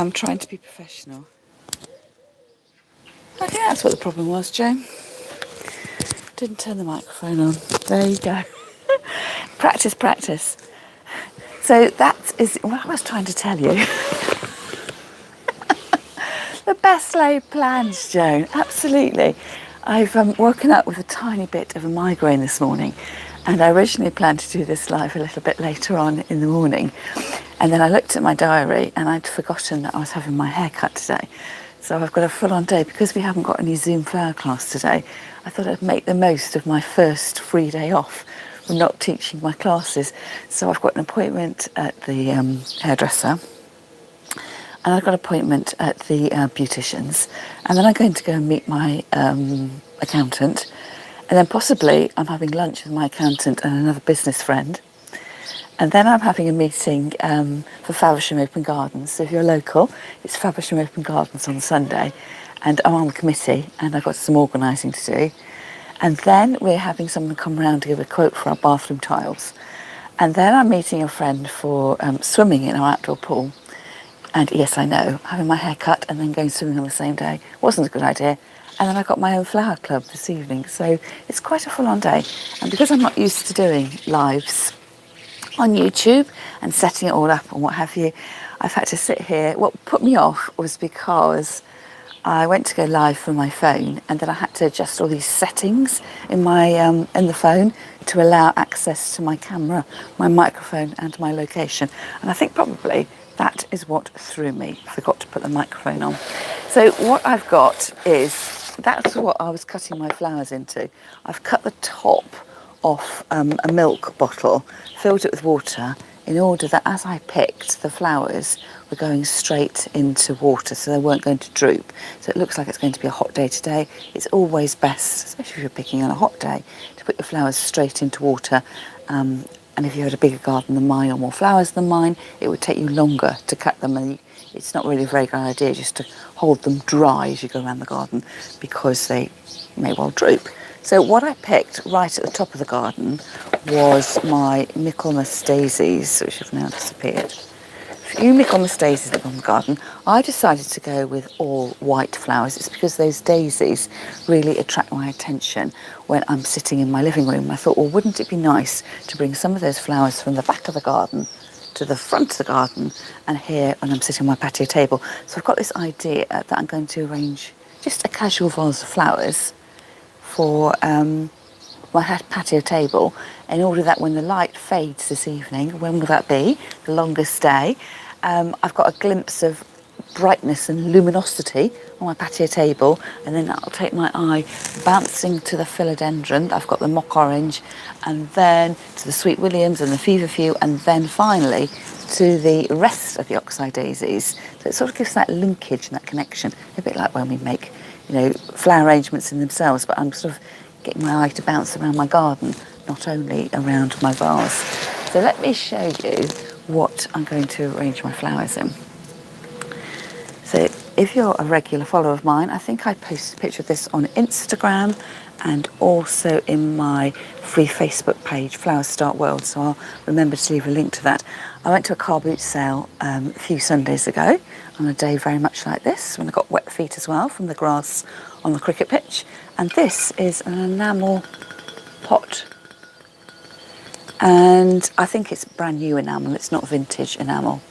am trying to be professional. I think that's what the problem was, Joan. Didn't turn the microphone on. There you go. Practice, practice. So that is what I was trying to tell you. The best laid plans, Joan. Absolutely. I've woken up with a tiny bit of a migraine this morning, and I originally planned to do this live a little bit later on in the morning. And then I looked at my diary and I'd forgotten that I was having my hair cut today. So I've got a full-on day. Because we haven't got any Zoom flower class today, I thought I'd make the most of my first free day off from not teaching my classes. So I've got an appointment at the hairdresser, and I've got an appointment at the beautician's, and then I'm going to go and meet my accountant, and then possibly I'm having lunch with my accountant and another business friend. And then I'm having a meeting for Faversham Open Gardens. So if you're local, it's Faversham Open Gardens on Sunday. And I'm on the committee and I've got some organising to do. And then we're having someone come round to give a quote for our bathroom tiles. And then I'm meeting a friend for swimming in our outdoor pool. And yes, I know, having my hair cut and then going swimming on the same day wasn't a good idea. And then I got my own flower club this evening. So it's quite a full-on day. And because I'm not used to doing lives on YouTube and setting it all up and what have you, I've had to sit here. What put me off was because I went to go live from my phone, and then I had to adjust all these settings in my in the phone to allow access to my camera, my microphone and my location. And I think probably that is what threw me. I forgot to put the microphone on. So what I've got is, that's what I was cutting my flowers into. I've cut the top off a milk bottle, filled it with water, in order that as I picked, the flowers were going straight into water, so they weren't going to droop. So it looks like it's going to be a hot day today. It's always best, especially if you're picking on a hot day, to put your flowers straight into water. And if you had a bigger garden than mine or more flowers than mine, it would take you longer to cut them, and it's not really a very good idea just to hold them dry as you go around the garden, because they may well droop. So what I picked right at the top of the garden was my Michaelmas daisies, which have now disappeared. A few Michaelmas daisies that were in the garden. I decided to go with all white flowers. It's because those daisies really attract my attention when I'm sitting in my living room. I thought, well, wouldn't it be nice to bring some of those flowers from the back of the garden to the front of the garden, and here when I'm sitting on my patio table. So I've got this idea that I'm going to arrange just a casual vase of flowers for my patio table, in order that when the light fades this evening, when will that be? The longest day. I've got a glimpse of brightness and luminosity on my patio table, and then that'll take my eye bouncing to the philodendron. I've got the mock orange, and then to the sweet williams and the feverfew, and then finally to the rest of the oxeye daisies. So it sort of gives that linkage and that connection, a bit like when we make, you know, flower arrangements in themselves, but I'm sort of getting my eye to bounce around my garden, not only around my vase. So let me show you what I'm going to arrange my flowers in. So if you're a regular follower of mine, I think I posted a picture of this on Instagram and also in my free Facebook page, Flowers Start World, so I'll remember to leave a link to that. I went to a car boot sale a few Sundays ago on a day very much like this, when I got wet feet as well from the grass on the cricket pitch. And this is an enamel pot. And I think it's brand new enamel, it's not vintage enamel.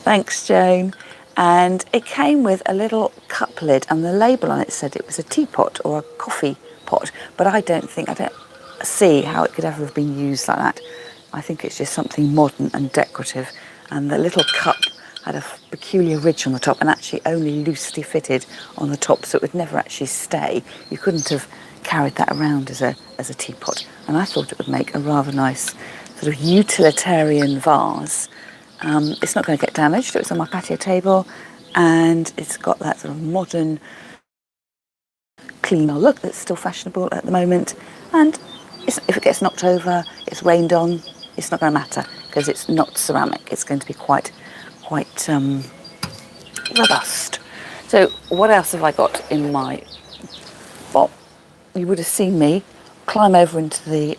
Thanks, Joan. And it came with a little cup lid, and the label on it said it was a teapot or a coffee pot, but I don't see how it could ever have been used like that. I think it's just something modern and decorative. And the little cup had a peculiar ridge on the top and actually only loosely fitted on the top, so it would never actually stay. You couldn't have carried that around as a teapot. And I thought it would make a rather nice sort of utilitarian vase. It's not going to get damaged. It was on my patio table, and it's got that sort of modern, clean look that's still fashionable at the moment. And if it gets knocked over, it's rained on, it's not going to matter, because it's not ceramic. It's going to be quite robust. So what else have I got in my... Well, you would have seen me climb over into the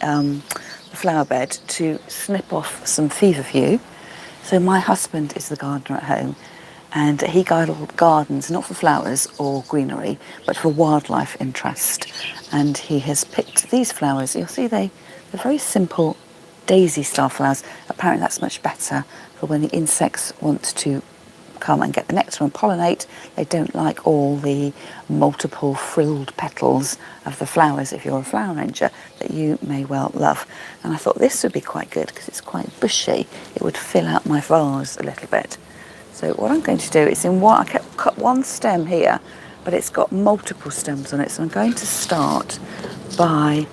flower bed to snip off some feverfew. So my husband is the gardener at home, and he gardens not for flowers or greenery, but for wildlife interest. And he has picked these flowers. You'll see they're very simple daisy style flowers. Apparently that's much better for when the insects want to come and get the nectar and pollinate. They don't like all the multiple frilled petals of the flowers, if you're a flower ranger, that you may well love. And I thought this would be quite good because it's quite bushy. It would fill out my vase a little bit. So what I'm going to do is I cut one stem here, but it's got multiple stems on it. So I'm going to start by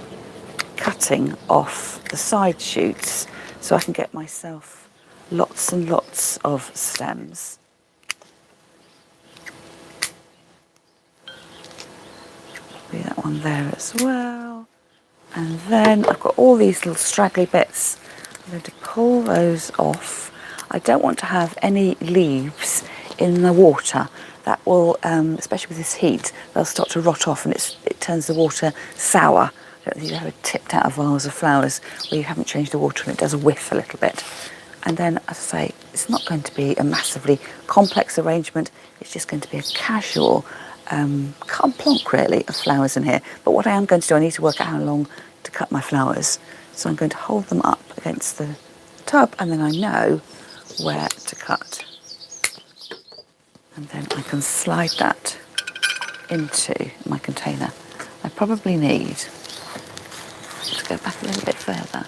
cutting off the side shoots so I can get myself lots and lots of stems. Be that one there as well. And then I've got all these little straggly bits. I'm going to pull those off. I don't want to have any leaves in the water. That will, especially with this heat, they'll start to rot off and it turns the water sour. I don't know if you've ever tipped out a vase of flowers where you haven't changed the water and it does whiff a little bit. And then, as I say, it's not going to be a massively complex arrangement. It's just going to be a casual plonk really of flowers in here. But what I am going to do, I need to work out how long to cut my flowers. So I'm going to hold them up against the tub and then I know where to cut. And then I can slide that into my container. I probably need to go back a little bit further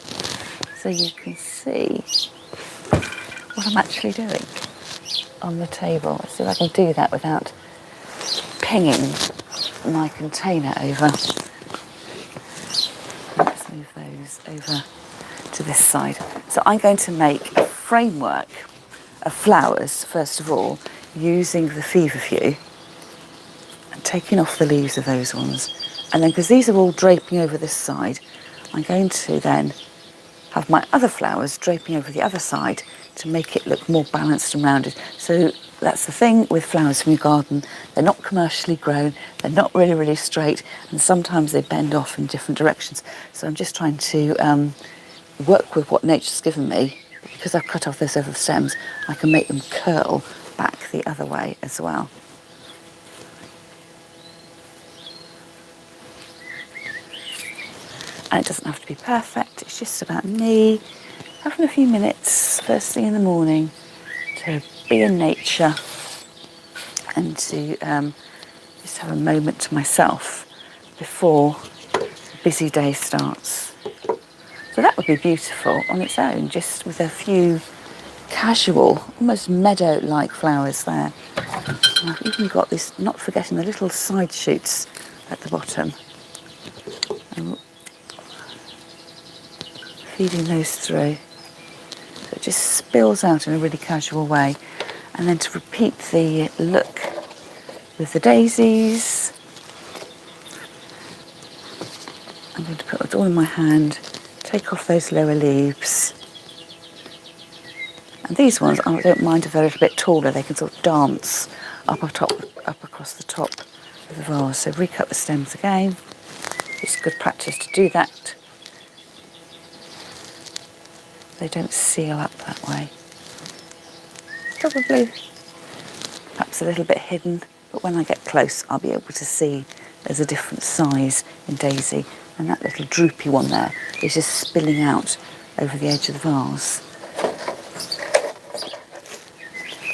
so you can see what I'm actually doing on the table. Let's see if I can do that without pinging my container over. Let's move those over to this side. So I'm going to make a framework of flowers, first of all, using the feverfew and taking off the leaves of those ones. And then, because these are all draping over this side, I'm going to then have my other flowers draping over the other side to make it look more balanced and rounded. So that's the thing with flowers from your garden. They're not commercially grown, they're not really, really straight, and sometimes they bend off in different directions. So I'm just trying to work with what nature's given me. Because I've cut off those other stems, I can make them curl back the other way as well. And it doesn't have to be perfect, it's just about me having a few minutes first thing in the morning to be in nature and to just have a moment to myself before the busy day starts. So that would be beautiful on its own, just with a few casual, almost meadow-like flowers there. And I've even got this, not forgetting the little side shoots at the bottom. And feeding those through. So it just spills out in a really casual way. And then to repeat the look with the daisies, I'm going to put it all in my hand, take off those lower leaves. And these ones, I don't mind if they're a little bit taller, they can sort of dance up across the top of the vase. So recut the stems again. It's good practice to do that. They don't seal up that way. Probably perhaps a little bit hidden, but when I get close I'll be able to see there's a different size in daisy, and that little droopy one there is just spilling out over the edge of the vase.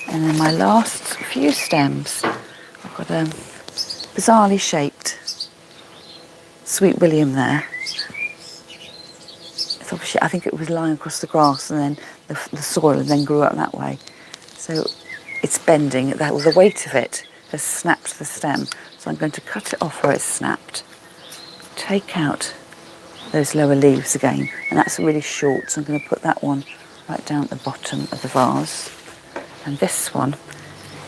And then my last few stems, I've got a bizarrely shaped Sweet William there. It's obviously, I think it was lying across the grass and then the soil and then grew up that way. So it's bending, the weight of it has snapped the stem. So I'm going to cut it off where it's snapped, take out those lower leaves again, and that's really short, so I'm going to put that one right down at the bottom of the vase. And this one,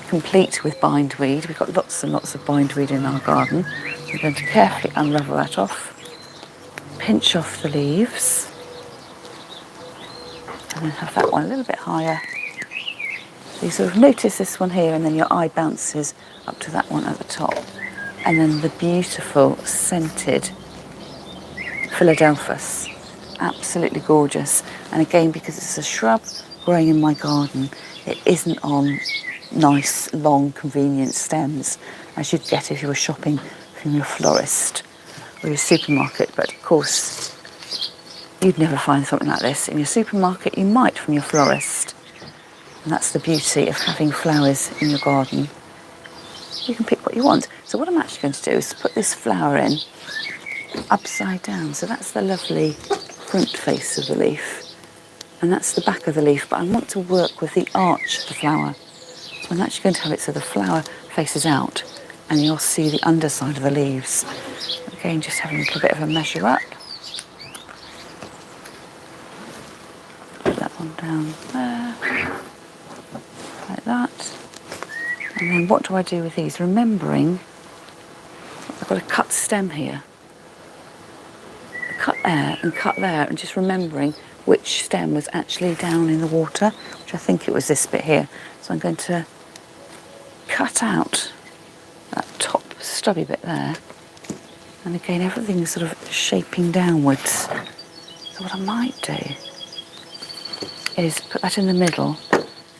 complete with bindweed. We've got lots and lots of bindweed in our garden. I'm going to carefully unravel that off, pinch off the leaves, and then have that one a little bit higher. So you sort of notice this one here, and then your eye bounces up to that one at the top. And then the beautiful scented Philadelphus, absolutely gorgeous. And again, because it's a shrub, growing in my garden, it isn't on nice, long, convenient stems as you'd get if you were shopping from your florist or your supermarket. But of course, you'd never find something like this in your supermarket. You might from your florist. And that's the beauty of having flowers in your garden. You can pick what you want. So what I'm actually going to do is put this flower in upside down. So that's the lovely front face of the leaf. And that's the back of the leaf, but I want to work with the arch of the flower. So I'm actually going to have it so the flower faces out and you'll see the underside of the leaves. Again, just having a little bit of a measure up. Put that one down there, like that. And then what do I do with these? Remembering I've got a cut stem here. Cut there and cut there, and just remembering which stem was actually down in the water, which I think it was this bit here. So I'm going to cut out that top stubby bit there. And again, everything's sort of shaping downwards. So what I might do is put that in the middle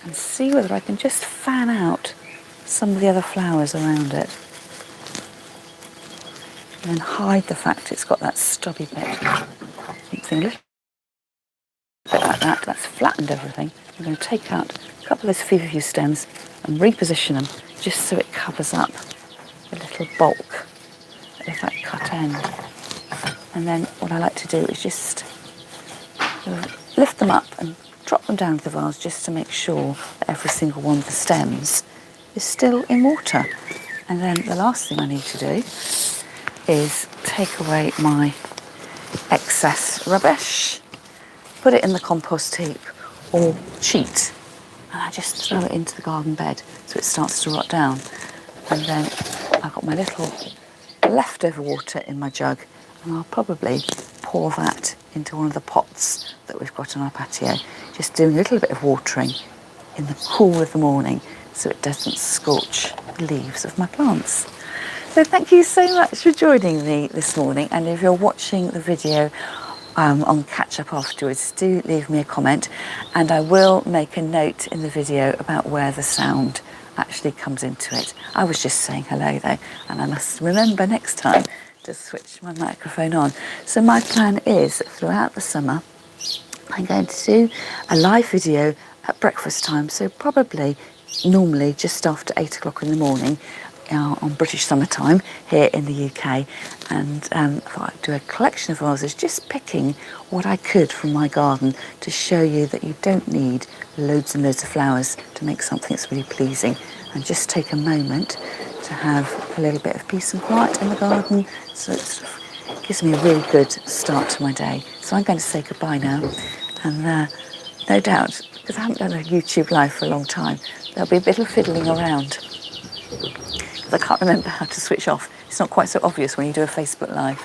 and see whether I can just fan out some of the other flowers around it. And then hide the fact it's got that stubby bit. Something a little bit like that. That's flattened everything. I'm going to take out a couple of those feverfew stems and reposition them just so it covers up the little bulk of that cut end. And then what I like to do is just lift them up and drop them down to the vase just to make sure that every single one of the stems is still in water. And then the last thing I need to do is take away my excess rubbish, put it in the compost heap or cheat, and I just throw it into the garden bed so it starts to rot down. And then I've got my little leftover water in my jug, and I'll probably pour that into one of the pots that we've got on our patio, just doing a little bit of watering in the cool of the morning so it doesn't scorch the leaves of my plants. So thank you so much for joining me this morning, and if you're watching the video on catch up afterwards, do leave me a comment, and I will make a note in the video about where the sound actually comes into it. I was just saying hello though, and I must remember next time to switch my microphone on. So my plan is that throughout the summer I'm going to do a live video at breakfast time, so probably normally just after 8 o'clock in the morning on British summertime here in the UK, and I do a collection of vases, just picking what I could from my garden to show you that you don't need loads and loads of flowers to make something that's really pleasing, and just take a moment to have a little bit of peace and quiet in the garden, so it sort of gives me a really good start to my day. So I'm going to say goodbye now, and no doubt, because I haven't done a YouTube live for a long time, there'll be a bit of fiddling around. I can't remember how to switch off. It's not quite so obvious when you do a Facebook Live.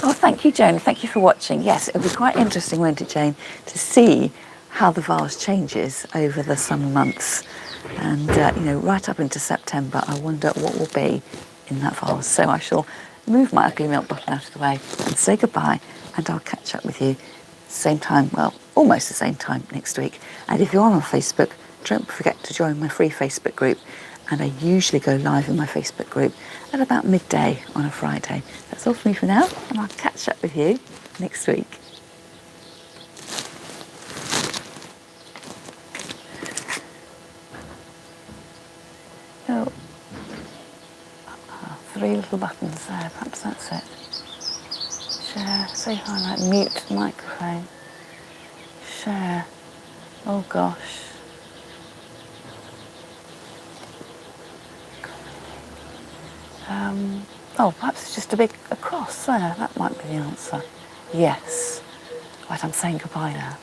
Oh, thank you, Joan. Thank you for watching. Yes, it'll be quite interesting, won't it, Jane, to see how the vase changes over the summer months. And, right up into September, I wonder what will be in that vase. So I shall move my ugly milk bottle out of the way and say goodbye, and I'll catch up with you same time, well, almost the same time next week. And if you're on Facebook, don't forget to join my free Facebook group. And I usually go live in my Facebook group at about midday on a Friday. That's all from me for now, and I'll catch up with you next week. Oh, 3 little buttons there, perhaps that's it. Share, say hi, like mute microphone. Share, oh gosh. Perhaps it's just a cross there. That might be the answer. Yes. Right, I'm saying goodbye now.